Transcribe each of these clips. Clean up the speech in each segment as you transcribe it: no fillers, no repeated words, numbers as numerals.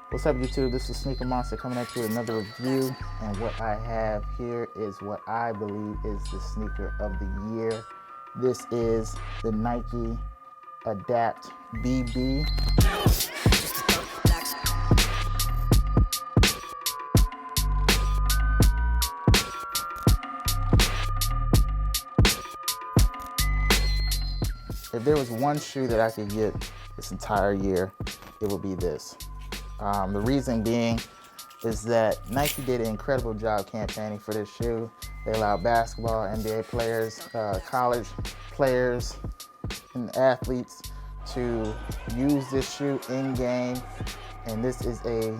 What's up, YouTube? This is Sneaker Monster coming at you with another review, and what I have here is what I believe is the sneaker of the year. This is the Nike Adapt BB. If there was one shoe that I could get this entire year, it would be this. The reason being is that Nike did an incredible job campaigning for this shoe. They allowed basketball, NBA players, college players, and athletes to use this shoe in game. And this is a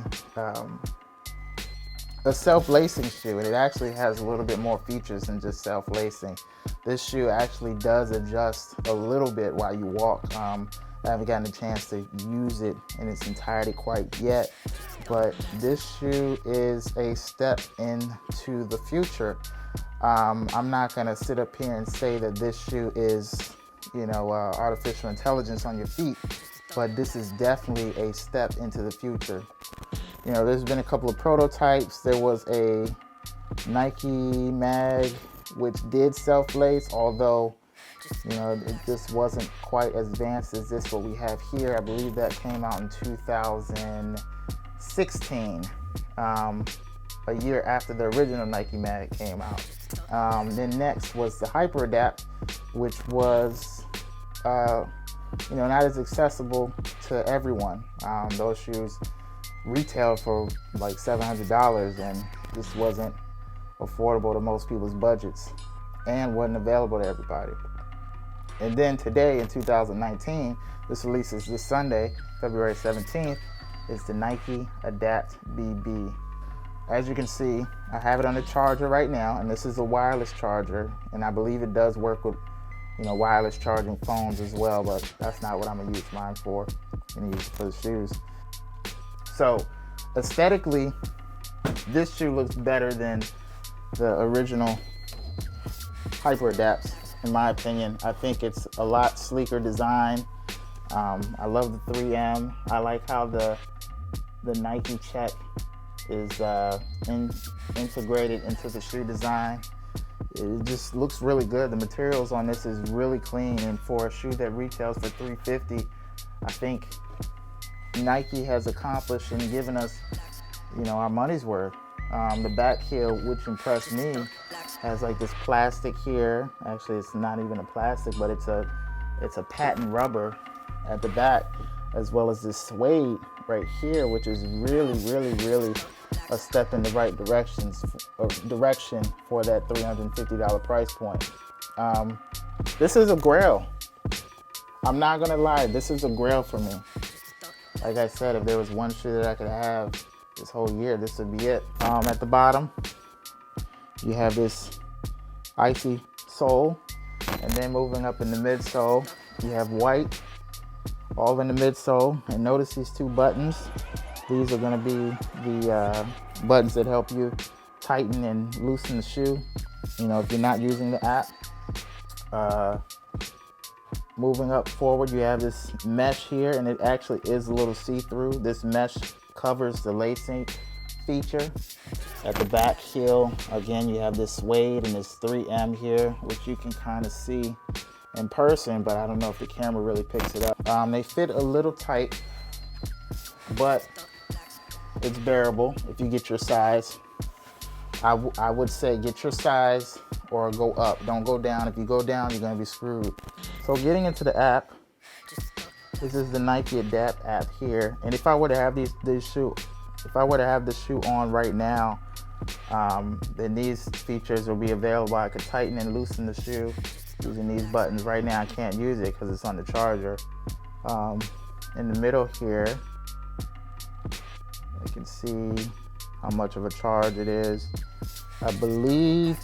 self-lacing shoe, and it actually has a little bit more features than just self-lacing. This shoe actually does adjust a little bit while you walk. I haven't gotten a chance to use it in its entirety quite yet, but this shoe is a step into the future. I'm not gonna sit up here and say that this shoe is, artificial intelligence on your feet, but this is definitely a step into the future. There's been a couple of prototypes. There was a Nike Mag which did self-lace, although it just wasn't quite as advanced as this what we have here. I believe that came out in 2016, a year after the original Nike Mag came out. Then next was the Hyper Adapt, which was not as accessible to everyone. Those shoes retailed for like $700, and this wasn't affordable to most people's budgets and wasn't available to everybody. And then today in 2019, this releases this Sunday, February 17th, is the Nike Adapt BB. As you can see, I have it on the charger right now, and this is a wireless charger, and I believe it does work with wireless charging phones as well, but that's not what I'm gonna use mine for. I'm gonna use it for the shoes. So aesthetically, this shoe looks better than the original Hyper Adapts, in my opinion. I think it's a lot sleeker design. I love the 3M. I like how the Nike check is integrated into the shoe design. It just looks really good. The materials on this is really clean, and for a shoe that retails for $350, I think Nike has accomplished in giving us, our money's worth. The back heel, which impressed me, has like this plastic here. Actually, it's not even a plastic, but it's a patent rubber at the back, as well as this suede right here, which is really, really, really a step in the right direction for that $350 price point. This is a grail. I'm not gonna lie, this is a grail for me. Like I said, if there was one shoe that I could have this whole year, this would be it. At the bottom, you have this icy sole, and then moving up in the midsole, you have white all in the midsole. And notice these two buttons. These are gonna be the buttons that help you tighten and loosen the shoe, if you're not using the app. Moving up forward, you have this mesh here, and it actually is a little see-through. This mesh covers the lacing feature. At the back heel, again, you have this suede and this 3M here, which you can kind of see in person, but I don't know if the camera really picks it up. They fit a little tight, but it's bearable if you get your size. I would say get your size or go up. Don't go down. If you go down, you're gonna be screwed. So getting into the app, this is the Nike Adapt app here. And if I were to have this shoe on right now, then these features will be available. I could tighten and loosen the shoe using these buttons. Right now I can't use it because it's on the charger. In the middle here, you can see how much of a charge it is. I believe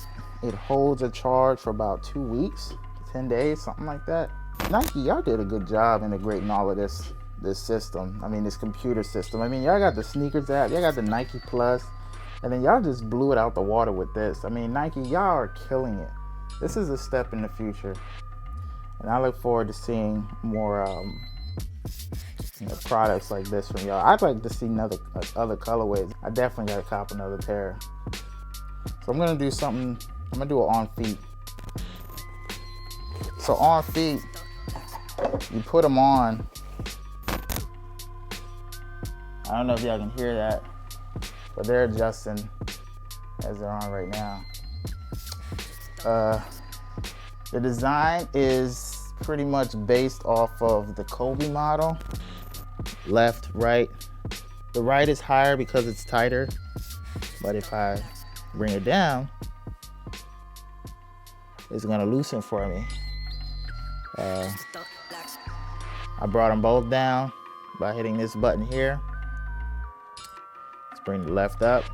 it holds a charge for about 2 weeks, 10 days, something like that. Nike, y'all did a good job integrating all of this system. This computer system. Y'all got the sneakers app, y'all got the Nike Plus, and then y'all just blew it out the water with this. Nike, y'all are killing it. This is a step in the future, and I look forward to seeing more products like this from y'all. I'd like to see other colorways. I definitely gotta cop another pair. So I'm gonna do something. I'm gonna do it on feet. So on feet, you put them on. I don't know if y'all can hear that, but they're adjusting as they're on right now. The design is pretty much based off of the Kobe model. Left, right. The right is higher because it's tighter, but if I bring it down, it's gonna loosen for me. I brought them both down by hitting this button here. Let's bring the left up.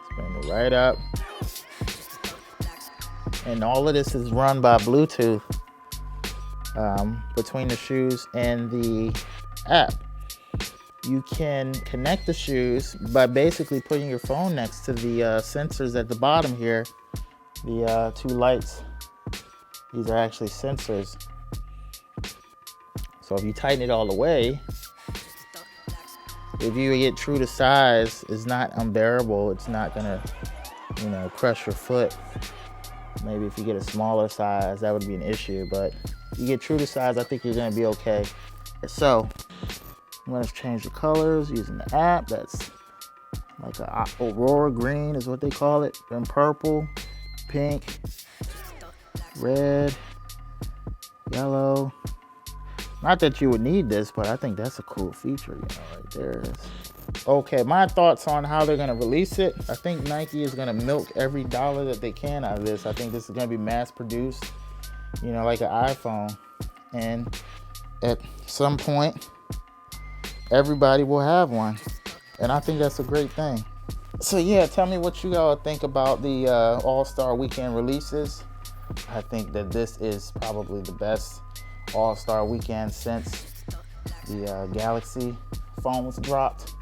Let's bring the right up. And all of this is run by Bluetooth between the shoes and the app. You can connect the shoes by basically putting your phone next to the sensors at the bottom here. The two lights, these are actually sensors. So if you tighten it all the way, if you get true to size, it's not unbearable. It's not gonna, crush your foot. Maybe if you get a smaller size, that would be an issue, but if you get true to size, I think you're gonna be okay. So I'm gonna change the colors using the app. That's like a Aurora green is what they call it. Then purple, pink, red, yellow. Not that you would need this, but I think that's a cool feature, right there. Okay, my thoughts on how they're gonna release it. I think Nike is gonna milk every dollar that they can out of this. I think this is gonna be mass produced, like an iPhone. And at some point, everybody will have one. And I think that's a great thing. So yeah, tell me what you all think about the All-Star Weekend releases. I think that this is probably the best All-Star Weekend since the Galaxy phone was dropped.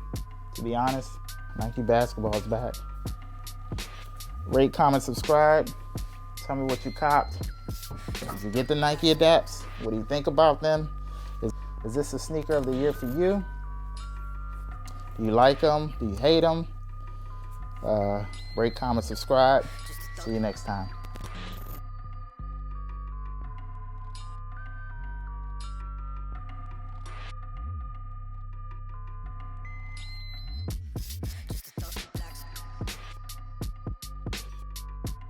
To be honest, Nike basketball is back. Rate, comment, subscribe. Tell me what you copped. Did you get the Nike Adapts? What do you think about them? Is this a sneaker of the year for you? Do you like them? Do you hate them? Rate, comment, subscribe. See you next time.